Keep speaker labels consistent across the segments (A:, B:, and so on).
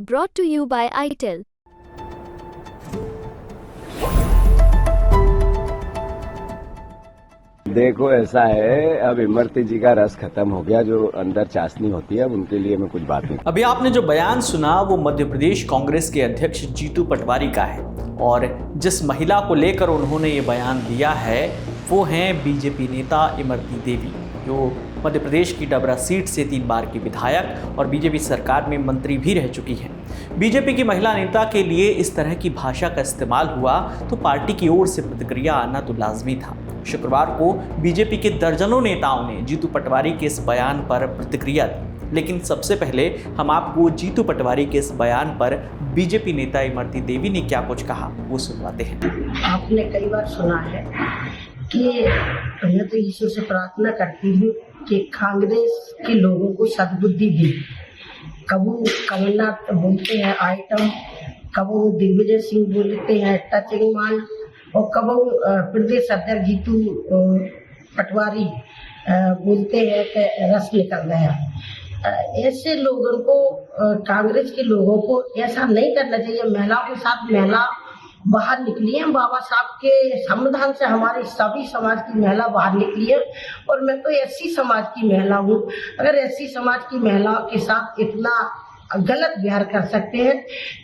A: Brought to you by ITEL.
B: देखो ऐसा है, अब इमरती जी का रस खत्म हो गया, जो अंदर चाशनी होती है, अब उनके लिए मैं कुछ बात नहीं।
C: अभी आपने जो बयान सुना वो मध्य प्रदेश कांग्रेस के अध्यक्ष जीतू पटवारी का है और जिस महिला को लेकर उन्होंने ये बयान दिया है वो हैं बीजेपी नेता इमरती देवी, जो मध्य प्रदेश की डबरा सीट से 3 बार की विधायक और बीजेपी सरकार में मंत्री भी रह चुकी हैं। बीजेपी की महिला नेता के लिए इस तरह की भाषा का इस्तेमाल हुआ तो पार्टी की ओर से प्रतिक्रिया आना तो लाजमी था। शुक्रवार को बीजेपी के दर्जनों नेताओं ने जीतू पटवारी के इस बयान पर प्रतिक्रिया दी, लेकिन सबसे पहले हम आपको जीतू पटवारी के इस बयान पर बीजेपी नेता इमरती देवी ने क्या कुछ कहा वो सुनवाते हैं।
D: आपने कई बार सुना है कि मैं तो ईश्वर से प्रार्थना करती हूँ कि कांग्रेस के लोगों को सद्बुद्धि दे। कबू कमलनाथ बोलते हैं आइटम, कबू दिग्विजय सिंह बोलते हैं टचिंग माल और कबू प्रदेश अध्यक्ष जीतू पटवारी बोलते हैं कि रस निकल गया। ऐसे लोगों को, कांग्रेस के लोगों को ऐसा नहीं करना चाहिए। महिलाओं के साथ महिला बाहर निकली है, बाबा साहब के संविधान से हमारे सभी समाज की महिला बाहर निकली है और मैं तो ऐसी समाज की महिला हूँ। अगर ऐसी समाज की महिलाओं के साथ इतना गलत व्यवहार कर सकते हैं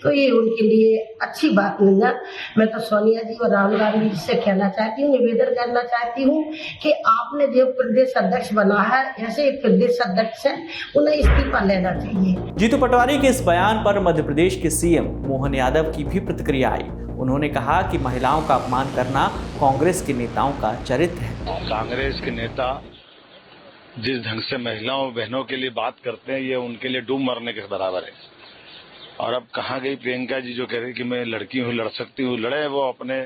D: तो ये उनके लिए अच्छी बात नहीं है। मैं तो सोनिया जी और राहुल गांधी जी से कहना चाहती हूँ, निवेदन करना चाहती हूँ कि आपने जो प्रदेश अध्यक्ष बना है, ऐसे प्रदेश अध्यक्ष है, उन्हें इस्तीफा लेना चाहिए।
C: जीतू पटवारी के इस बयान पर मध्य प्रदेश के सीएम मोहन यादव की भी प्रतिक्रिया आई। उन्होंने कहा कि महिलाओं का अपमान करना कांग्रेस के नेताओं का चरित्र है।
E: कांग्रेस के नेता जिस ढंग से महिलाओं बहनों के लिए बात करते हैं, ये उनके लिए डूब मरने के बराबर है। और अब कहाँ गई प्रियंका जी जो कह रही कि मैं लड़की हूँ, लड़ सकती हूँ। लड़े वो अपने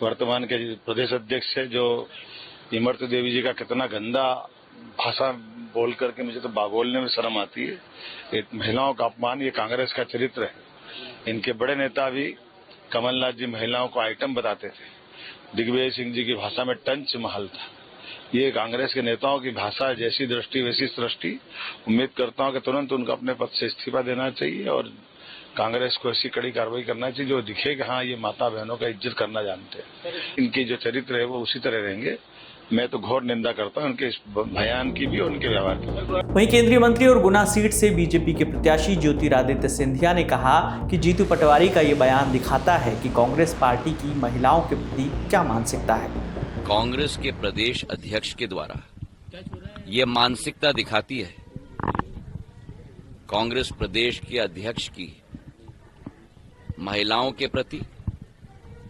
E: वर्तमान के प्रदेश अध्यक्ष से, जो इमरती देवी जी का कितना गंदा भाषा बोल करके मुझे तो बोलने में शर्म आती है। महिलाओं का अपमान ये कांग्रेस का चरित्र है। इनके बड़े नेता भी कमलनाथ जी महिलाओं को आइटम बताते थे। दिग्विजय सिंह जी की भाषा में टंच महल था। ये कांग्रेस के नेताओं की भाषा, जैसी दृष्टि वैसी सृष्टि। उम्मीद करता हूं कि तुरंत उनको अपने पद से इस्तीफा देना चाहिए और कांग्रेस को ऐसी कड़ी कार्रवाई करना चाहिए जो दिखे कि हाँ ये माता बहनों का इज्जत करना जानते हैं। इनकी जो चरित्र है वो उसी तरह रहेंगे। मैं तो घोर निंदा करता हूं उनके इस बयान की भी और उनके व्यवहार की।
C: वहीं केंद्रीय मंत्री और गुना सीट से बीजेपी के प्रत्याशी ज्योतिरादित्य सिंधिया ने कहा कि जीतू पटवारी का ये बयान दिखाता है कि कांग्रेस पार्टी की महिलाओं के प्रति क्या मानसिकता है।
F: कांग्रेस के प्रदेश अध्यक्ष के द्वारा ये मानसिकता दिखाती है कांग्रेस प्रदेश के अध्यक्ष की महिलाओं के प्रति,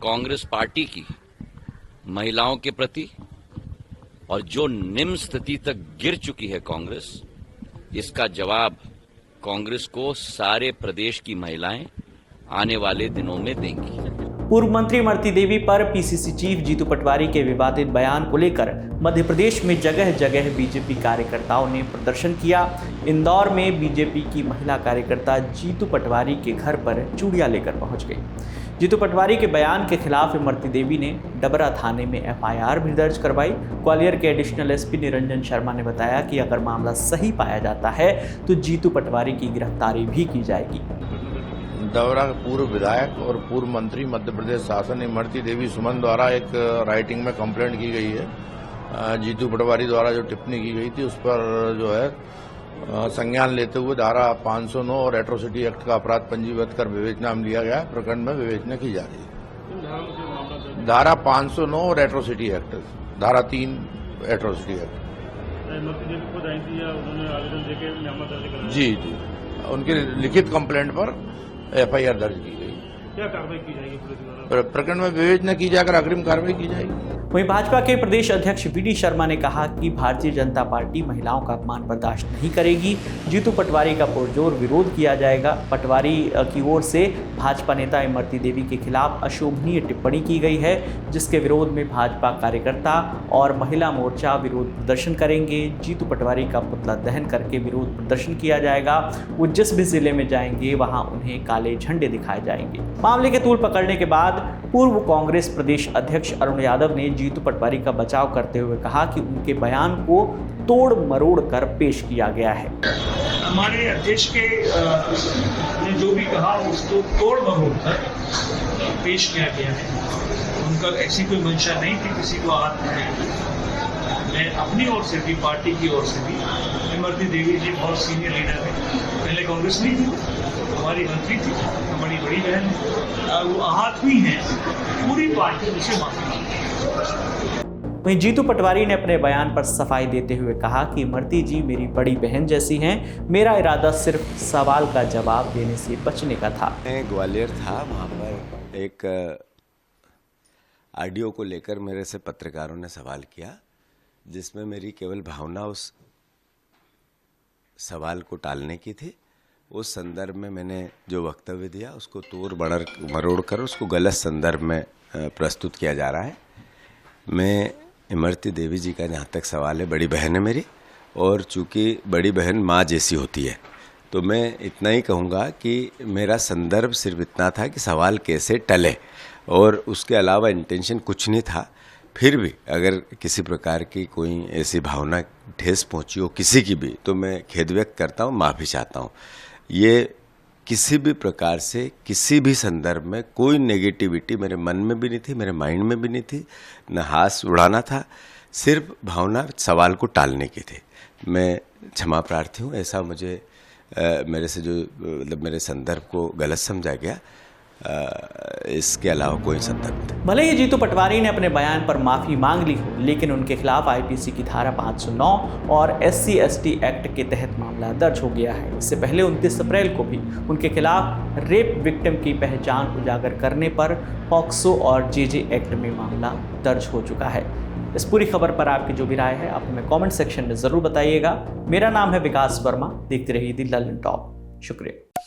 F: कांग्रेस पार्टी की महिलाओं के प्रति, और जो निम्न स्थिति तक गिर चुकी है कांग्रेस, इसका जवाब कांग्रेस को सारे प्रदेश की महिलाएं आने वाले दिनों में देंगी।
C: पूर्व मंत्री इमरती देवी पर पीसीसी चीफ जीतू पटवारी के विवादित बयान को लेकर मध्य प्रदेश में जगह जगह बीजेपी कार्यकर्ताओं ने प्रदर्शन किया। इंदौर में बीजेपी की महिला कार्यकर्ता जीतू पटवारी के घर पर चूड़ियां लेकर पहुंच गई। जीतू पटवारी के बयान के खिलाफ इमरती देवी ने डबरा थाने में एफआईआर भी दर्ज करवाई। ग्वालियर के एडिशनल एसपी निरंजन शर्मा ने बताया कि अगर मामला सही पाया जाता है तो जीतू पटवारी की गिरफ्तारी भी की जाएगी।
G: डबरा पूर्व विधायक और पूर्व मंत्री मध्य प्रदेश शासन इमरती देवी सुमन द्वारा एक राइटिंग में कंप्लेंट की गई है। जीतू पटवारी द्वारा जो टिप्पणी की गई थी उस पर जो है संज्ञान लेते हुए धारा 509 और एट्रोसिटी एक्ट का अपराध पंजीबद्ध कर विवेचना में लिया गया। प्रकरण में विवेचना की जा रही है। धारा 509 और एट्रोसिटी एक्ट, धारा 3 एट्रोसिटी एक्ट। जी, उनके लिखित कंप्लेंट पर एफआईआर दर्ज की गई।
H: क्या कार्रवाई की जाएगी पुलिस द्वारा?
G: प्रकरण में विवेचना की जाकर अग्रिम कार्रवाई की जाएगी।
C: वहीं भाजपा के प्रदेश अध्यक्ष वी डी शर्मा ने कहा कि भारतीय जनता पार्टी महिलाओं का अपमान बर्दाश्त नहीं करेगी। जीतू पटवारी का पुरजोर विरोध किया जाएगा। पटवारी की ओर से भाजपा नेता इमरती देवी के खिलाफ अशोभनीय टिप्पणी की गई है, जिसके विरोध में भाजपा कार्यकर्ता और महिला मोर्चा विरोध प्रदर्शन करेंगे। जीतू पटवारी का पुतला दहन करके विरोध प्रदर्शन किया जाएगा। वो जिस भी जिले में जाएंगे वहां उन्हें काले झंडे दिखाए जाएंगे। मामले के तूल पकड़ने के बाद पूर्व कांग्रेस प्रदेश अध्यक्ष अरुण यादव ने जीतू पटवारी का बचाव करते हुए कहा कि उनके बयान को तोड़ मरोड़ कर पेश किया गया है।
H: हमारे देश के उन्होंने जो भी कहा उसको तोड़ मरोड़ कर पेश किया गया है। उनका ऐसी कोई मंशा नहीं थी किसी को आहत करने की। मैं अपनी ओर से भी, पार्टी की ओर से भी, इमरती देवी जी बहुत सीनियर लीडर है, पहले कांग्रेस में थी, हमारी मंत्री थी, हमारी बड़ी बहन है, वो आहत हुई हैं, पूरी पार्टी उनसे माफी मांगती है।
C: वहीं जीतू पटवारी ने अपने बयान पर सफाई देते हुए कहा कि इमरती जी मेरी बड़ी बहन जैसी हैं, मेरा इरादा सिर्फ सवाल का जवाब देने से बचने का था।
B: मैं ग्वालियर था, वहाँ पर एक ऑडियो को लेकर मेरे से पत्रकारों ने सवाल किया, जिसमें मेरी केवल भावना उस सवाल को टालने की थी। उस संदर्भ में मैंने जो वक्तव्य दिया उसको तोड़ मरोड़ कर उसको गलत संदर्भ में प्रस्तुत किया जा रहा है। मैं इमरती देवी जी का जहाँ तक सवाल है, बड़ी बहन है मेरी, और चूँकि बड़ी बहन माँ जैसी होती है, तो मैं इतना ही कहूँगा कि मेरा संदर्भ सिर्फ इतना था कि सवाल कैसे टले, और उसके अलावा इंटेंशन कुछ नहीं था। फिर भी अगर किसी प्रकार की कोई ऐसी भावना ठेस पहुंची हो किसी की भी, तो मैं खेद व्यक्त करता हूं, माफ़ी चाहता हूं। ये किसी भी प्रकार से किसी भी संदर्भ में कोई नेगेटिविटी मेरे मन में भी नहीं थी, मेरे माइंड में भी नहीं थी, न हाथ उड़ाना था, सिर्फ भावना सवाल को टालने की थी। मैं क्षमा प्रार्थी हूँ, ऐसा मुझे मेरे से जो मतलब मेरे संदर्भ को गलत समझा गया, इसके अलावा कोई संदर्भ नहीं।
C: भले ही जीतू पटवारी ने अपने बयान पर माफ़ी मांग ली हो, लेकिन उनके खिलाफ आईपीसी की धारा 509 और SC/ST एक्ट के तहत मामला दर्ज हो गया है। इससे पहले 29 अप्रैल को भी उनके खिलाफ रेप विक्टिम की पहचान उजागर करने पर पॉक्सो और JJ एक्ट में मामला दर्ज हो चुका है। इस पूरी खबर पर आपकी जो भी राय है आप हमें कमेंट सेक्शन में ज़रूर बताइएगा। मेरा नाम है विकास वर्मा, देखते रहिए द लंदन टॉप। शुक्रिया।